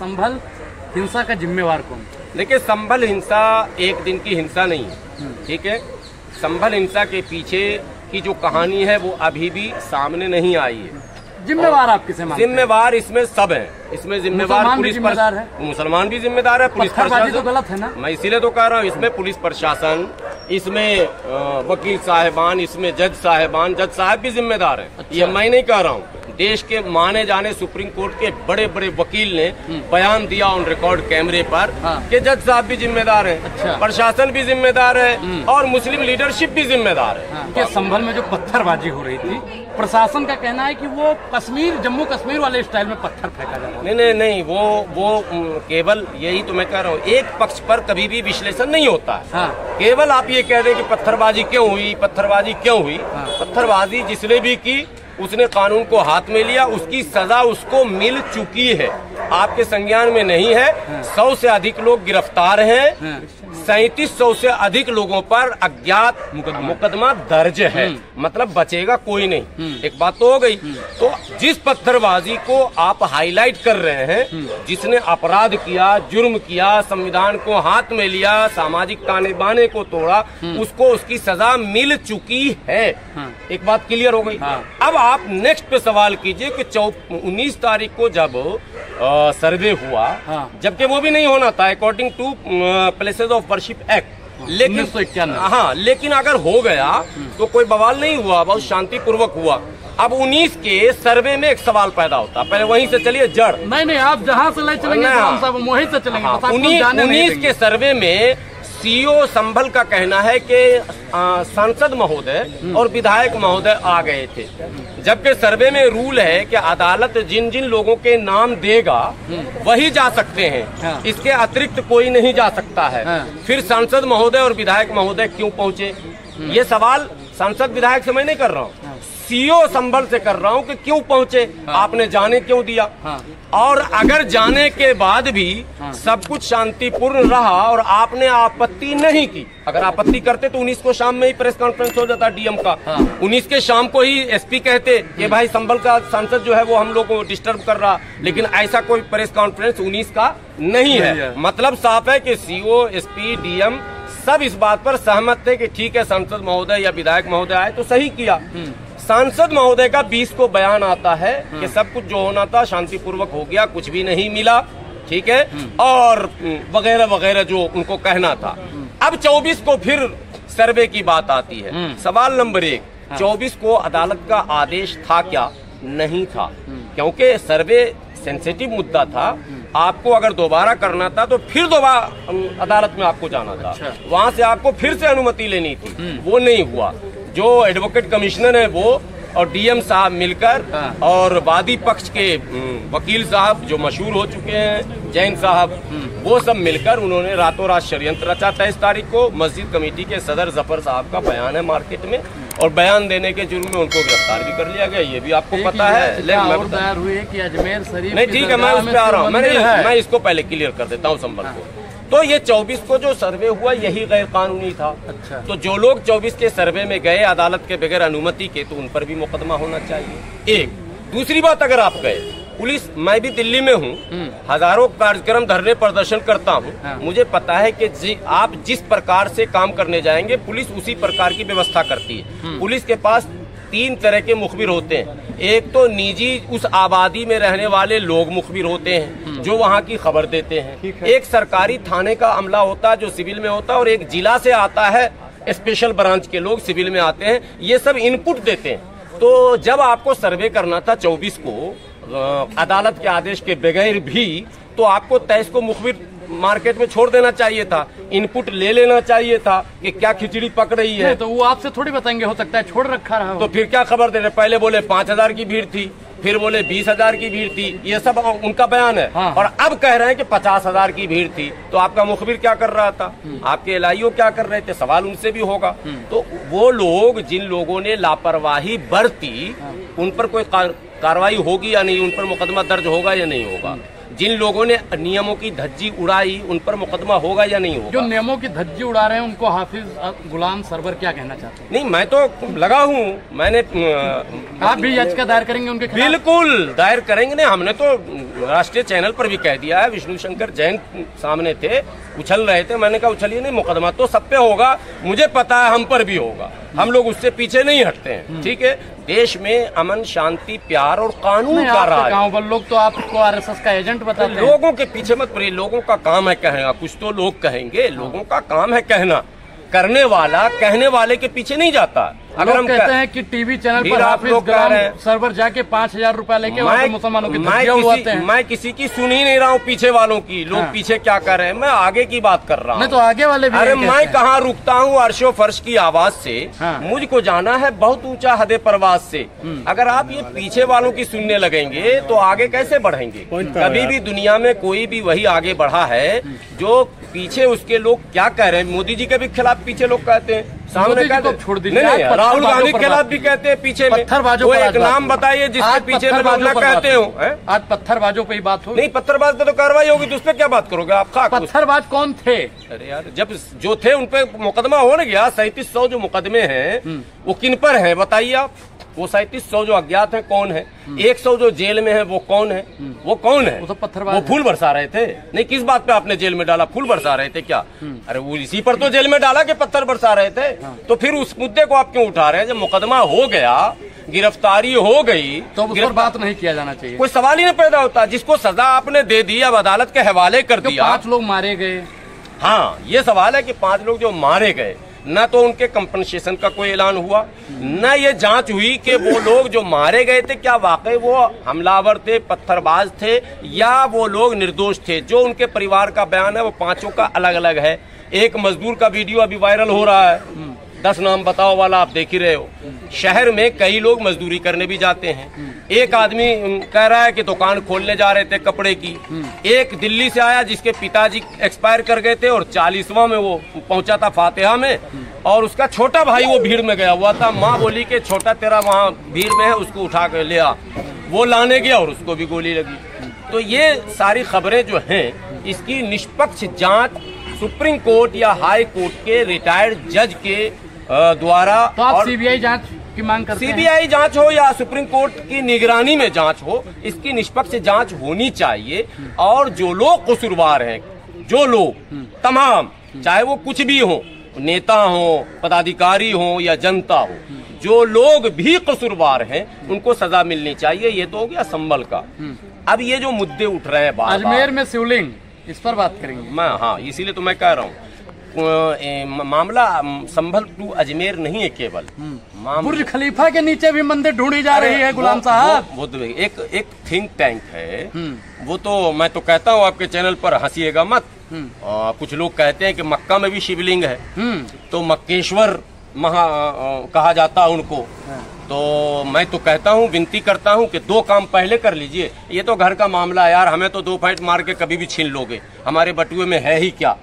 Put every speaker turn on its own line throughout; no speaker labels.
संभल हिंसा का जिम्मेवार कौन?
देखिए, संभल हिंसा एक दिन की हिंसा नहीं है, ठीक है। संभल हिंसा के पीछे की जो कहानी है वो अभी भी सामने नहीं आई है।
जिम्मेवार आप किसे मानते हैं?
जिम्मेवार इसमें सब हैं। इसमें जिम्मेवार पुलिस
जिम्मेदार है,
मुसलमान भी जिम्मेदार है, पुलिस प्रशासन
तो गलत है ना।
मैं इसीलिए तो कह रहा हूँ, इसमें पुलिस प्रशासन, इसमें वकील साहिबान, इसमें जज साहिबान, जज साहब भी जिम्मेदार हैं। अच्छा। ये मैं नहीं कह रहा हूँ, देश के माने जाने सुप्रीम कोर्ट के बड़े बड़े वकील ने बयान दिया ऑन रिकॉर्ड कैमरे पर कि जज साहब भी जिम्मेदार है। अच्छा। प्रशासन भी जिम्मेदार है और मुस्लिम लीडरशिप भी जिम्मेदार है।
संभल में जो पत्थरबाजी हो रही थी, प्रशासन का कहना है कि वो जम्मू कश्मीर वाले स्टाइल में पत्थर फेंका जा रहा है।
नहीं, वो केवल यही तो मैं कह रहा हूँ, एक पक्ष पर कभी भी विश्लेषण नहीं होता है। हाँ। केवल आप ये कह दें कि पत्थरबाजी क्यों हुई, पत्थरबाजी क्यों हुई। हाँ। पत्थरबाजी जिसने भी की उसने कानून को हाथ में लिया, उसकी सजा उसको मिल चुकी है, आपके संज्ञान में नहीं है। 100 से अधिक लोग गिरफ्तार हैं, 3700 से अधिक लोगों पर अज्ञात मुकदमा दर्ज है, मतलब बचेगा कोई नहीं। एक बात तो हो गई। तो जिस पत्थरबाजी को आप हाईलाइट कर रहे हैं, जिसने अपराध किया, जुर्म किया, संविधान को हाथ में लिया, सामाजिक ताने बाने को तोड़ा, उसको उसकी सजा मिल चुकी है। एक बात क्लियर हो गई। अब आप नेक्स्ट पे सवाल कीजिए कि 19 तारीख को जब सर्वे हुआ, जबकि वो भी नहीं होना था according to places of worship act, लेकिन हाँ, लेकिन अगर हो गया तो कोई बवाल नहीं हुआ, बहुत शांतिपूर्वक हुआ। अब 19 के सर्वे में एक सवाल पैदा होता, पहले वहीं से चलिए जड़।
नहीं, आप जहाँ से ले चलेंगे हम वहीं से चलेंगे।
19 के सर्वे में सीओ संभल का कहना है कि सांसद महोदय और विधायक महोदय आ गए थे, जबकि सर्वे में रूल है कि अदालत जिन जिन लोगों के नाम देगा वही जा सकते हैं, इसके अतिरिक्त कोई नहीं जा सकता है। फिर सांसद महोदय और विधायक महोदय क्यों पहुंचे? ये सवाल सांसद विधायक से मैं नहीं कर रहा हूँ, सीओ संभल से कर रहा हूँ कि क्यों पहुंचे, आपने जाने क्यों दिया। और अगर जाने के बाद भी सब कुछ शांतिपूर्ण रहा और आपने आपत्ति नहीं की, अगर आपत्ति करते तो 19 को शाम में ही प्रेस कॉन्फ्रेंस हो जाता डीएम का। 19 के शाम को ही एसपी कहते कि भाई संभल का सांसद जो है वो हम लोग को डिस्टर्ब कर रहा, लेकिन ऐसा कोई प्रेस कॉन्फ्रेंस 19 का नहीं है। मतलब साफ है कि सीओ, एसपी, डीएम सब इस बात पर सहमत थे कि ठीक है, सांसद महोदय या विधायक महोदय आए तो सही किया। सांसद महोदय का 20 को बयान आता है कि सब कुछ जो होना था शांतिपूर्वक हो गया, कुछ भी नहीं मिला, ठीक है, और वगैरह वगैरह जो उनको कहना था। अब 24 को फिर सर्वे की बात आती है। सवाल नंबर 1, 24 को अदालत का आदेश था क्या? नहीं था, क्योंकि सर्वे सेंसिटिव मुद्दा था। आपको अगर दोबारा करना था तो फिर दोबारा अदालत में आपको जाना था। वहां से आपको फिर से अनुमति लेनी थी, वो नहीं हुआ। जो एडवोकेट कमिश्नर है वो और डीएम साहब मिलकर और वादी पक्ष के वकील साहब जो मशहूर हो चुके हैं, जैन साहब, वो सब मिलकर उन्होंने रातों रात षड्यंत्र रचा। 23 तारीख को मस्जिद कमेटी के सदर जफर साहब का बयान है मार्केट में, और बयान देने के जुर्म में उनको गिरफ्तार भी कर लिया गया, ये भी आपको पता है।
दायर हुई है कि अजमेर शरीफ
नहीं, ठीक है, मैं उस पर आ रहा हूँ, मैं इसको पहले क्लियर कर देता हूँ संभल को। तो ये 24 को जो सर्वे हुआ यही गैर कानूनी था। अच्छा। तो जो लोग 24 के सर्वे में गए अदालत के बगैर अनुमति के, तो उन पर भी मुकदमा होना चाहिए। एक दूसरी बात, अगर आप गए पुलिस, मैं भी दिल्ली में हूँ, हजारों कार्यक्रम धरने प्रदर्शन करता हूँ, मुझे पता है कि आप जिस प्रकार से काम करने जाएंगे पुलिस उसी प्रकार की व्यवस्था करती है। पुलिस के पास 3 तरह के मुखबिर होते हैं। एक तो निजी उस आबादी में रहने वाले लोग मुखबिर होते हैं जो वहाँ की खबर देते हैं। एक सरकारी थाने का अमला होता है जो सिविल में होता है, और एक जिला से आता है, स्पेशल ब्रांच के लोग सिविल में आते हैं, ये सब इनपुट देते हैं। तो जब आपको सर्वे करना था 24 को अदालत के आदेश के बगैर भी, तो आपको 23 को मुखबिर मार्केट में छोड़ देना चाहिए था, इनपुट ले लेना चाहिए था कि क्या खिचड़ी पक रही है।
तो वो आपसे थोड़ी बताएंगे, हो सकता है छोड़ रखा रहा हो।
तो फिर क्या खबर दे रहे? पहले बोले 5000 की भीड़ थी, फिर बोले 20,000 की भीड़ थी, ये सब उनका बयान है। और अब कह रहे हैं कि 50,000 की भीड़ थी। तो आपका मुखबिर क्या कर रहा था? आपके एलआईओ क्या कर रहे थे? सवाल उनसे भी होगा। तो वो लोग, जिन लोगों ने लापरवाही बरती, उन पर कोई कार्रवाई होगी या नहीं, उन पर मुकदमा दर्ज होगा या नहीं होगा। जिन लोगों ने नियमों की धज्जी उड़ाई उन पर मुकदमा होगा या नहीं होगा?
जो नियमों की धज्जी उड़ा रहे हैं उनको हाफिज गुलाम सरवर क्या कहना चाहते हैं?
नहीं, मैं तो लगा हूँ, मैंने
आप भी याचिका दायर करेंगे उनके खिलाफ?
बिल्कुल दायर करेंगे। नहीं, हमने तो राष्ट्रीय चैनल पर भी कह दिया है। विष्णु शंकर जैन सामने थे, उछल रहे थे, मैंने कहा उछलिए नहीं, मुकदमा तो सब पे होगा, मुझे पता है हम पर भी होगा, हम लोग उससे पीछे नहीं हटते हैं। ठीक है, देश में अमन शांति प्यार और कानून का राज।
गाँव पर लोग तो आपको आरएसएस का एजेंट बताते हैं।
लोगों के पीछे मत पड़िए, लोगों का काम है कहना, कुछ तो लोग कहेंगे, लोगों का काम है कहना, करने वाला कहने वाले के पीछे नहीं जाता।
अगर हम कहते हैं कि टीवी चैनल पर हाफिज गुलाम सरवर जाके 5,000 रुपया लेके मुसलमानों की धज्जियां उड़ाते हैं।
मैं किसी की सुन ही नहीं रहा हूँ, पीछे वालों की, लोग पीछे क्या कर रहे हैं, मैं आगे की बात कर रहा हूँ।
नहीं तो आगे वाले भी
अरे मैं कहाँ रुकता हूँ अर्शो फर्श की आवाज से, मुझको जाना है बहुत ऊंचा हदे परवाज से। अगर आप ये पीछे वालों की सुनने लगेंगे तो आगे कैसे बढ़ेंगे? कभी भी दुनिया में कोई भी वही आगे बढ़ा है जो पीछे उसके लोग क्या कह रहे हैं। मोदी जी के भी खिलाफ पीछे लोग कहते हैं, सामने कहते
छोड़ दीजिए।
राहुल गांधी के खिलाफ भी कहते हैं पीछे में।
पत्थरबाजों
एक नाम बताइए जिसके पीछे में लोग ना कहते हो।
आज पत्थरबाजों पे ही बात हो।
नहीं, पत्थरबाज पे तो कार्रवाई होगी, तो उस पर क्या बात करोगे आप?
पत्थरबाज कौन थे?
अरे यार, जब जो थे उन पे मुकदमा हो ना गया। 3700 जो मुकदमे हैं वो किन पर है बताइए आप? वो 3700 जो अज्ञात है कौन है? 100 जो जेल में है वो कौन है? वो कौन है?
वो तो पत्थरबाज।
वो फूल बरसा रहे थे। नहीं, किस बात पे आपने जेल में डाला? फूल बरसा रहे थे क्या? अरे वो इसी पर तो जेल में डाला कि पत्थर बरसा रहे थे। तो फिर उस मुद्दे को आप क्यों उठा रहे हैं? जब मुकदमा हो गया, गिरफ्तारी हो गई,
तो उस पर बात नहीं किया जाना चाहिए।
कोई सवाल ही नहीं पैदा होता। जिसको सजा आपने दे दी, अब अदालत के हवाले कर दिया।
5 लोग मारे गए।
हाँ, ये सवाल है कि 5 लोग जो मारे गए, न तो उनके कंपनसेशन का कोई ऐलान हुआ, न ये जांच हुई कि वो लोग जो मारे गए थे क्या वाकई वो हमलावर थे, पत्थरबाज थे, या वो लोग निर्दोष थे। जो उनके परिवार का बयान है वो 5 का अलग अलग है। एक मजदूर का वीडियो अभी वायरल हो रहा है, 10 नाम बताओ वाला, आप देख ही रहे हो। शहर में कई लोग मजदूरी करने भी जाते हैं। एक आदमी कह रहा है कि दुकान खोलने जा रहे थे कपड़े की। एक दिल्ली से आया जिसके पिताजी एक्सपायर कर गए थे और 40वां में वो पहुंचा था फातिहा में, और उसका छोटा भाई वो भीड़ में गया हुआ था। माँ बोली कि छोटा तेरा वहाँ भीड़ में है, उसको उठा कर ले आ। वो लाने गया और उसको भी गोली लगी। तो ये सारी खबरें जो हैं, इसकी निष्पक्ष जांच सुप्रीम कोर्ट या हाई कोर्ट के रिटायर्ड जज के द्वारा,
तो आप सीबीआई जांच की मांग करते हैं? सीबीआई
जांच हो या सुप्रीम कोर्ट की निगरानी में जांच हो, इसकी निष्पक्ष जांच होनी चाहिए। और जो लोग कसूरवार हैं, जो लोग तमाम, चाहे वो कुछ भी हो, नेता हो, पदाधिकारी हो या जनता हो, जो लोग भी कसूरवार हैं उनको सजा मिलनी चाहिए। ये तो हो गया संभल का। अब ये जो मुद्दे उठ रहे हैं बार-बार,
अजमेर में शिवलिंग, इस पर बात करेंगे।
मैं हाँ, इसीलिए तो मैं कह रहा हूँ मामला संभल टू अजमेर नहीं है केवल।
बुर्ज खलीफा के नीचे भी मंदिर ढूंढी जा रही है गुलाम साहब।
वो एक थिंक टैंक है। वो तो मैं तो कहता हूँ, आपके चैनल पर हंसीएगा मत, कुछ लोग कहते हैं कि मक्का में भी शिवलिंग है, तो मक्केश्वर कहा जाता है उनको। तो मैं तो कहता हूँ, विनती करता हूँ कि 2 काम पहले कर लीजिए। ये तो घर का मामला है यार, हमें तो 2 फाइट मार के कभी भी छीन लोगे, हमारे बटुए में है ही क्या।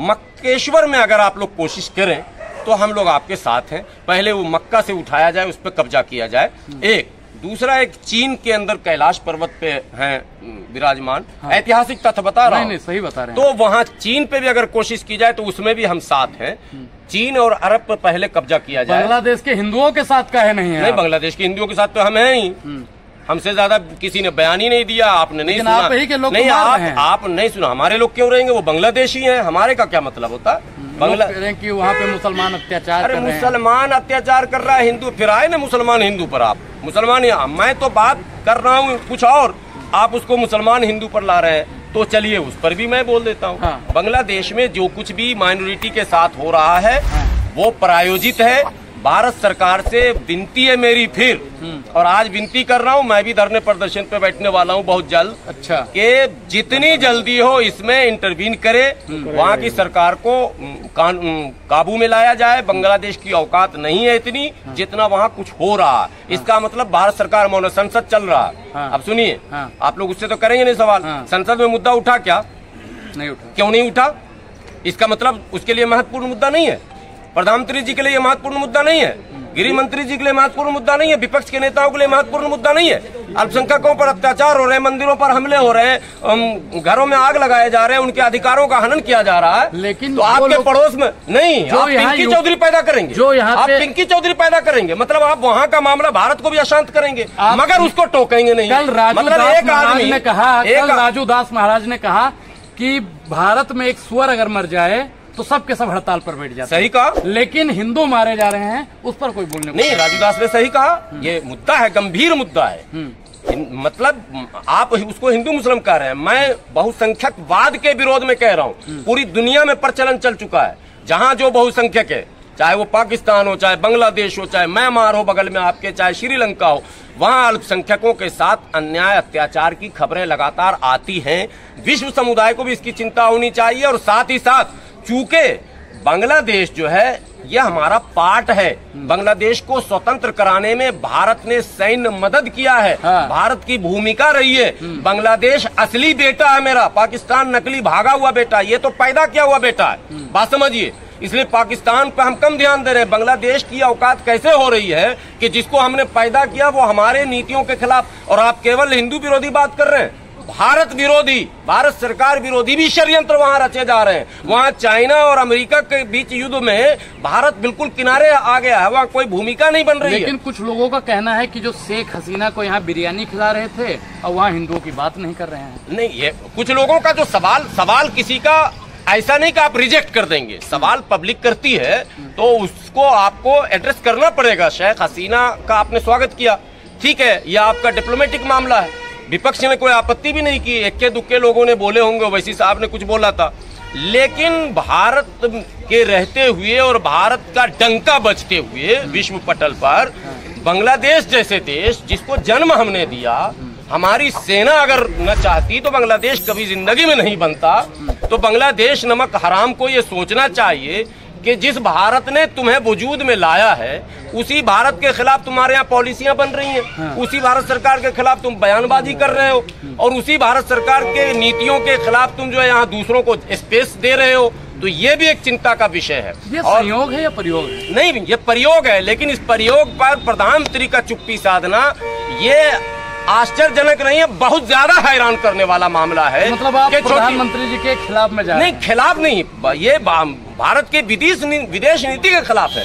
मक्केश्वर में अगर आप लोग कोशिश करें तो हम लोग आपके साथ हैं। पहले वो मक्का से उठाया जाए, उस पर कब्जा किया जाए। एक दूसरा, एक चीन के अंदर कैलाश पर्वत पे हैं विराजमान। ऐतिहासिक तथ्य बता रहा हूँ।
नहीं, सही बता रहे
हैं। तो वहाँ चीन पे भी अगर कोशिश की जाए तो उसमें भी हम साथ हैं। चीन और अरब पर पहले कब्जा किया जाए।
बांग्लादेश के हिंदुओं के साथ का है नहीं?
नहीं, बांग्लादेश के हिंदुओं के साथ तो हम हैं ही। हमसे ज्यादा किसी ने बयान ही नहीं दिया, आपने नहीं सुना।
आप ही के लोग
नहीं, आप नहीं सुना। हमारे लोग क्यों रहेंगे? वो बांग्लादेशी हैं, हमारे का क्या मतलब होता?
बांग्लादेश की वहाँ पे मुसलमान अत्याचार कर रहे हैं।
मुसलमान अत्याचार कर रहा है, हिंदू फिर आए ना मुसलमान हिंदू पर। आप मुसलमान, मैं तो बात कर रहा हूँ कुछ और, आप उसको मुसलमान हिंदू पर ला रहे हैं। तो चलिए उस पर भी मैं बोल देता हूँ। बांग्लादेश में जो कुछ भी माइनॉरिटी के साथ हो रहा है वो प्रायोजित है। भारत सरकार से विनती है मेरी फिर, और आज विनती कर रहा हूँ, मैं भी धरने प्रदर्शन पे बैठने वाला हूँ बहुत जल्द।
अच्छा,
कि जितनी जल्दी हो इसमें इंटरवीन करे, वहाँ की सरकार को काबू में लाया जाए। बांग्लादेश की औकात नहीं है इतनी जितना वहाँ कुछ हो रहा है। इसका मतलब भारत सरकार मौन, संसद चल रहा है। अब सुनिए, आप लोग उससे तो करेंगे नहीं सवाल। संसद में मुद्दा उठा क्या?
नहीं उठा।
क्यों नहीं उठा? इसका मतलब उसके लिए महत्वपूर्ण मुद्दा नहीं है। प्रधानमंत्री जी के लिए महत्वपूर्ण मुद्दा नहीं है। गृह मंत्री जी के लिए महत्वपूर्ण मुद्दा नहीं है, विपक्ष के नेताओं के लिए महत्वपूर्ण मुद्दा नहीं है। अल्पसंख्यकों पर अत्याचार हो रहे हैं, मंदिरों पर हमले हो रहे हैं, घरों में आग लगाए जा रहे हैं, उनके अधिकारों का हनन किया जा रहा है।
लेकिन
तो आपके पड़ोस में नहीं, आप पिंकी चौधरी पैदा करेंगे,
जो यहाँ
आप पिंकी चौधरी पैदा करेंगे, मतलब आप वहाँ का मामला भारत को भी अशांत करेंगे, मगर उसको टोकेंगे नहीं।
कल राजू दास महाराज ने कहा कि भारत में एक सुअर अगर मर जाए तो सबके सब हड़ताल पर बैठ जाते।
सही कहा,
लेकिन हिंदू मारे जा रहे हैं उस पर कोई बोलने
नहीं। राजू दास ने सही कहा, ये मुद्दा है, गंभीर मुद्दा है। मतलब आप उसको हिंदू मुस्लिम कह रहे हैं, मैं बहुसंख्यकवाद के विरोध में कह रहा हूँ। पूरी दुनिया में प्रचलन चल चुका है, जहाँ जो बहुसंख्यक है, चाहे वो पाकिस्तान हो, चाहे बांग्लादेश हो, चाहे म्यांमार हो बगल में आपके, चाहे श्रीलंका हो, वहाँ अल्पसंख्यकों के साथ अन्याय अत्याचार की खबरें लगातार आती हैं। विश्व समुदाय को भी इसकी चिंता होनी चाहिए। और साथ ही साथ चूंकि बांग्लादेश जो है यह हमारा पार्ट है, बांग्लादेश को स्वतंत्र कराने में भारत ने सैन्य मदद किया है, भारत की भूमिका रही है। बांग्लादेश असली बेटा है मेरा, पाकिस्तान नकली भागा हुआ बेटा, ये तो पैदा किया हुआ बेटा है, बात समझिए। इसलिए पाकिस्तान पर हम कम ध्यान दे रहे हैं। बांग्लादेश की औकात कैसे हो रही है कि जिसको हमने पैदा किया वो हमारे नीतियों के खिलाफ, और आप केवल हिंदू विरोधी बात कर रहे हैं, भारत विरोधी, भारत सरकार विरोधी भी षड्यंत्र वहां रचे जा रहे हैं। वहां चाइना और अमेरिका के बीच युद्ध में भारत बिल्कुल किनारे आ गया है, वहां कोई भूमिका नहीं बन रही है।
लेकिन कुछ लोगों का कहना है कि जो शेख हसीना को यहाँ बिरयानी खिला रहे थे और वहाँ हिंदुओं की बात नहीं कर रहे हैं।
नहीं, ये कुछ लोगों का जो सवाल किसी का ऐसा नहीं कि आप रिजेक्ट कर देंगे, सवाल पब्लिक करती है तो उसको आपको एड्रेस करना पड़ेगा। शेख हसीना का आपने स्वागत किया, ठीक है, यह आपका डिप्लोमेटिक मामला है, विपक्ष ने कोई आपत्ति भी नहीं की, इक्के दुक्के लोगों ने बोले होंगे, वैसी साहब ने कुछ बोला था। लेकिन भारत के रहते हुए और भारत का डंका बजते हुए विश्व पटल पर बांग्लादेश जैसे देश जिसको जन्म हमने दिया, हमारी सेना अगर न चाहती तो बांग्लादेश कभी जिंदगी में नहीं बनता। तो बांग्लादेश नमक हराम को ये सोचना चाहिए कि जिस भारत ने तुम्हें वजूद में लाया है उसी भारत के खिलाफ तुम्हारे यहाँ पॉलिसियां बन रही हैं, उसी भारत सरकार के खिलाफ तुम बयानबाजी कर रहे हो, और उसी भारत सरकार के नीतियों के खिलाफ तुम जो है यहाँ दूसरों को स्पेस दे रहे हो। तो ये भी एक चिंता का विषय है।
ये संयोग है या प्रयोग है?
नहीं, ये प्रयोग है, लेकिन इस प्रयोग पर प्रधानमंत्री का चुप्पी साधना ये आश्चर्यजनक नहीं है, बहुत ज्यादा हैरान करने वाला मामला है।
मतलब आप प्रधानमंत्री जी के खिलाफ में जा रहे हैं?
नहीं, खिलाफ नहीं, ये भारत के विदेश नीति के खिलाफ है।